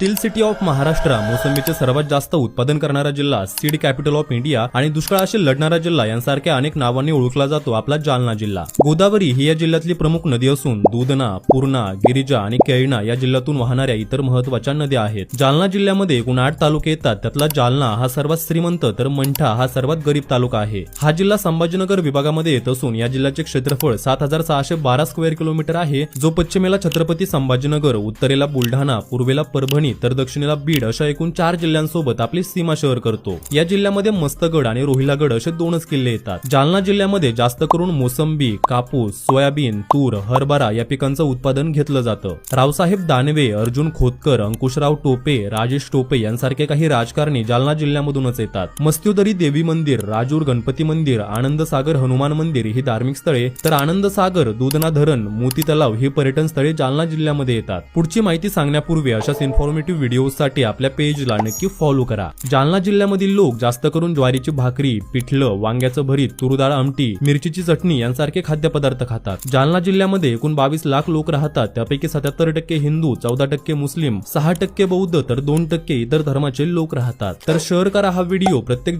Steel city of Maharashtra, मोसंबीचे सर्वात जास्त उत्पादन करणारा जिल्हा, सीड कॅपिटल ऑफ इंडिया आणि दुष्काळाशी लढणारा जिल्हा यांसारख्या अनेक नावांनी ओळखला जातो आपला जालना जिल्हा। गोदावरी ही या जिल्ह्यातली प्रमुख नदी असून दूधना, पूर्णा, गिरिजा आणि केळणा या जिल्ह्यातून वाहणाऱ्या इतर महत्त्वाच्या नद्या आहेत। जालना जिल्ह्यामध्ये एकूण 8 तालुके येतात, त्यातला जालना हा सर्वात श्रीमंत तर मंठा हा सर्वात गरीब तालुका आहे। हा जिल्हा संभाजीनगर विभागामध्ये येत असून या जिल्ह्याचे क्षेत्रफळ 7612 स्क्वेअर किलोमीटर आहे, जो पश्चिमेला छत्रपती संभाजीनगर, उत्तरेला बुलढाणा, पूर्वेला परभणी तर दक्षिणेला बीड अशा एकूण 4 जिल्ह्यांसोबत आपली सीमा शहर करतो। या जिल्ह्यामध्ये मस्तगड आणि रोहिलागड असे 2च किल्ले येतात। जालना जिल्ह्यामध्ये जास्त करून मोसंबी, कापूस, सोयाबीन, तूर, हरभरा या पिकांचं उत्पादन घेतलं जातं। रावसाहेब दानवे, अर्जुन खोतकर, अंकुशराव टोपे, राजेश टोपे यांसारखे काही राजकारणी जालना जिल्ह्यामधूनच येतात। मस्त्योदरी देवी मंदिर, राजूर गणपती मंदिर, आनंद सागर हनुमान मंदिर ही धार्मिक स्थळे तर आनंद सागर, दूधना धरण, मोती तलाव ही पर्यटन स्थळे जालना जिल्ह्यामध्ये येतात। पुढची माहिती सांगण्यापूर्वी अशाच इन्फॉर्मेटिव्ह व्हिडिओसाठी आपल्या पेजला नक्की फॉलो करा। जालना जिल्ह्यामधील लोक जास्त करून ज्वारीची भाकरी, पिठलं, वांग्याचं भरीत, तुरडाळ आमटी, मिरचीची चटणी यांसारखे खाद्यपदार्थ खातात। जालना जिल्ह्यामध्ये एकूण 22 लाख लोक राहतात, त्यापैकी 77% हिंदू, 14% मुस्लिम, 6% बौद्ध तर 2% इतर धर्माचे लोक राहतात। तर शेअर करा हा व्हिडिओ प्रत्येक